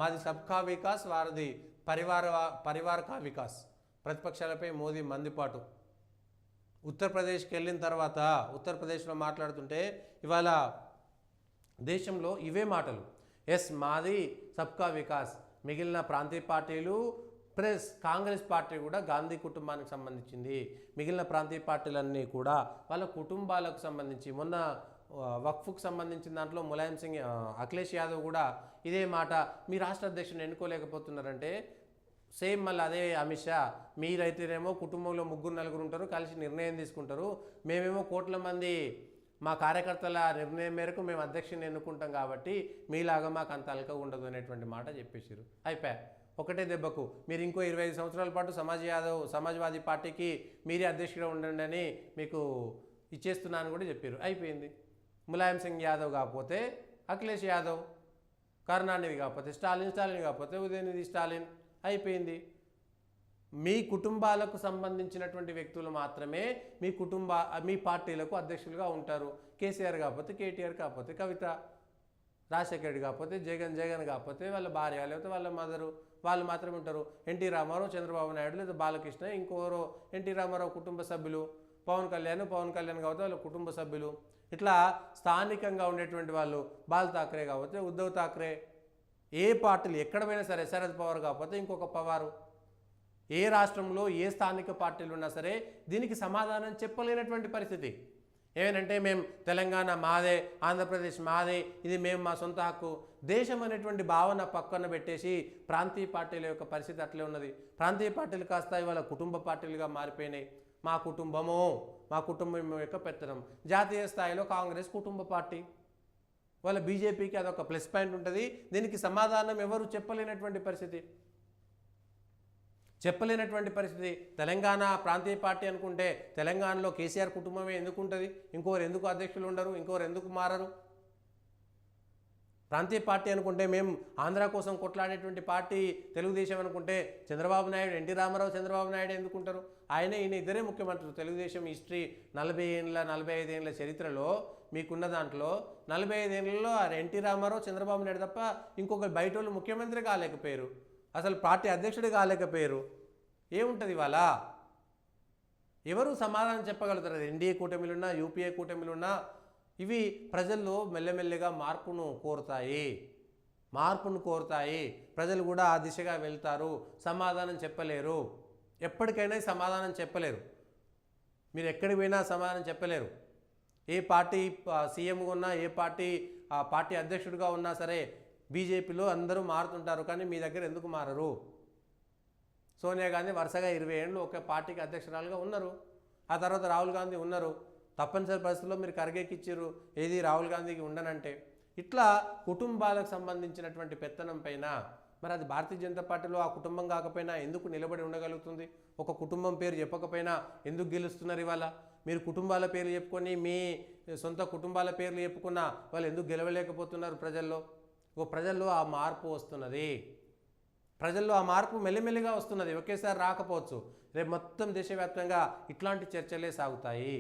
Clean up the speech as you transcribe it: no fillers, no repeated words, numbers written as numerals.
మాది సబ్కా వికాస్, వారిది పరివార కా వికాస్. ప్రతిపక్షాలపై మోదీ మందిపాటు. ఉత్తరప్రదేశ్కి వెళ్ళిన తర్వాత ఉత్తరప్రదేశ్లో మాట్లాడుతుంటే ఇవాళ దేశంలో ఇవే మాటలు. ఎస్, మాది సబ్కా వికాస్. మిగిలిన ప్రాంతీయ పార్టీలు ప్లస్ కాంగ్రెస్ పార్టీ కూడా గాంధీ కుటుంబానికి సంబంధించింది. మిగిలిన ప్రాంతీయ పార్టీలన్నీ కూడా వాళ్ళ కుటుంబాలకు సంబంధించి. మొన్న వక్ఫ్కు సంబంధించిన దాంట్లో ములాయం సింగ్, అఖిలేష్ యాదవ్ కూడా ఇదే మాట. మీ రాష్ట్ర అధ్యక్షుని ఎన్నుకోలేకపోతున్నారంటే సేమ్ మళ్ళీ అదే అమిత్ షా, మీరైతేనేమో కుటుంబంలో 3-4 ఉంటారు, కలిసి నిర్ణయం తీసుకుంటారు, మేమేమో కోట్ల మంది మా కార్యకర్తల నిర్ణయం మేరకు మేము అధ్యక్షుని ఎన్నుకుంటాం కాబట్టి మీలాగా మాకు అంత అలక ఉండదు అనేటువంటి మాట చెప్పేసారు. అయిపోయా, ఒకటే దెబ్బకు మీరు ఇంకో 25 సంవత్సరాల పాటు సమాజ్వాదీ పార్టీకి మీరే అధ్యక్షుడిగా ఉండండి అని మీకు ఇచ్చేస్తున్నాను కూడా చెప్పారు. అయిపోయింది. ములాయం సింగ్ యాదవ్ కాకపోతే అఖిలేష్ యాదవ్, కరుణానిధి కాకపోతే స్టాలిన్ కాకపోతే ఉదయనిధి స్టాలిన్. అయిపోయింది. మీ కుటుంబాలకు సంబంధించినటువంటి వ్యక్తులు మాత్రమే మీ పార్టీలకు అధ్యక్షులుగా ఉంటారు. కేసీఆర్ కాకపోతే కేటీఆర్, కాకపోతే కవిత, రాజశేఖర రెడ్డి కాకపోతే జగన్ కాకపోతే వాళ్ళ భార్య లేకపోతే వాళ్ళ మదరు, వాళ్ళు మాత్రమే ఉంటారు. ఎన్టీ రామారావు, చంద్రబాబు నాయుడు లేదా బాలకృష్ణ, ఇంకోరో ఎన్టీ రామారావు కుటుంబ సభ్యులు, పవన్ కళ్యాణ్ కాకపోతే వాళ్ళ కుటుంబ సభ్యులు. ఇట్లా స్థానికంగా ఉండేటువంటి వాళ్ళు బాల్ ఠాక్రే కాకపోతే ఉద్ధవ్ ఠాక్రే. ఏ పార్టీలు ఎక్కడ పోయినా సరే, శరద్ పవార్ కాకపోతే ఇంకొక పవారు. ఏ రాష్ట్రంలో ఏ స్థానిక పార్టీలు ఉన్నా సరే దీనికి సమాధానం చెప్పలేనటువంటి పరిస్థితి. ఏమేనంటే మేము తెలంగాణ మాదే, ఆంధ్రప్రదేశ్ మాదే, ఇది మేము మా సొంత హక్కు. దేశం అనేటువంటి భావన పక్కన పెట్టేసి ప్రాంతీయ పార్టీల యొక్క పరిస్థితి అట్లే ఉన్నది. ప్రాంతీయ పార్టీలు కాస్త ఇవాళ కుటుంబ పార్టీలుగా మారిపోయినాయి. మా కుటుంబం యొక్క పెత్తనం. జాతీయ స్థాయిలో కాంగ్రెస్ కుటుంబ పార్టీ, వాళ్ళ బీజేపీకి అదొక ప్లస్ పాయింట్ ఉంటుంది. దీనికి సమాధానం ఎవరు చెప్పలేనటువంటి పరిస్థితి. తెలంగాణ ప్రాంతీయ పార్టీ అనుకుంటే తెలంగాణలో కేసీఆర్ కుటుంబమే ఎందుకు ఉంటుంది? ఇంకోరు ఎందుకు అధ్యక్షులు ఉండరు? ఇంకోరు ఎందుకు మారరు? ప్రాంతీయ పార్టీ అనుకుంటే మేము ఆంధ్ర కోసం కొట్లాడేటువంటి పార్టీ తెలుగుదేశం అనుకుంటే చంద్రబాబు నాయుడు, ఎన్టీ రామారావు, చంద్రబాబు నాయుడు ఎందుకుంటారు? ఈయన ఇద్దరే ముఖ్యమంత్రులు. తెలుగుదేశం హిస్టరీ 45 ఏళ్ళ చరిత్రలో మీకున్న దాంట్లో 45 ఏళ్ళలో ఎన్టీ రామారావు, చంద్రబాబు నాయుడు తప్ప ఇంకొక బయట వాళ్ళు ముఖ్యమంత్రి కాలేకపోయారు, అసలు పార్టీ అధ్యక్షుడు కాలేకపోయారు. ఏముంటుంది ఇవాళ? ఎవరు సమాధానం చెప్పగలుగుతారు? ఎన్డీఏ కూటమిలున్నా, యూపీఏ కూటమిలున్నా ఇవి ప్రజల్లో మెల్లమెల్లగా మార్పును కోరుతాయి. ప్రజలు కూడా ఆ దిశగా వెళ్తారు. సమాధానం చెప్పలేరు. ఎప్పటికైనా సమాధానం చెప్పలేరు. మీరు ఎక్కడికి పోయినా సమాధానం చెప్పలేరు. ఏ పార్టీ సీఎంగా ఉన్నా, ఏ పార్టీ అధ్యక్షుడిగా ఉన్నా సరే బీజేపీలో అందరూ మారుతుంటారు. కానీ మీ దగ్గర ఎందుకు మారరు? సోనియా గాంధీ వరుసగా 20 ఏళ్ళు ఒక పార్టీకి అధ్యక్షురాలుగా ఉన్నారు. ఆ తర్వాత రాహుల్ గాంధీ ఉన్నారు. తప్పనిసరి పరిస్థితుల్లో మీరు కరగెక్కిచ్చారు, ఏది రాహుల్ గాంధీకి ఉండనంటే. ఇట్లా కుటుంబాలకు సంబంధించినటువంటి పెత్తనం పైన మరి అది భారతీయ జనతా పార్టీలో ఆ కుటుంబం కాకపోయినా ఎందుకు నిలబడి ఉండగలుగుతుంది? ఒక కుటుంబం పేరు చెప్పకపోయినా ఎందుకు గెలుస్తున్నారు ఇవాళ? మీరు కుటుంబాల పేర్లు చెప్పుకొని మీ సొంత కుటుంబాల పేర్లు చెప్పుకున్న వాళ్ళు ఎందుకు గెలవలేకపోతున్నారు? ప్రజల్లో ఆ మార్పు వస్తున్నది. ప్రజల్లో ఆ మార్పు మెల్లిమెల్లిగా వస్తున్నది. ఒకేసారి రాకపోవచ్చు. రేపు మొత్తం దేశవ్యాప్తంగా ఇట్లాంటి చర్చలే సాగుతాయి.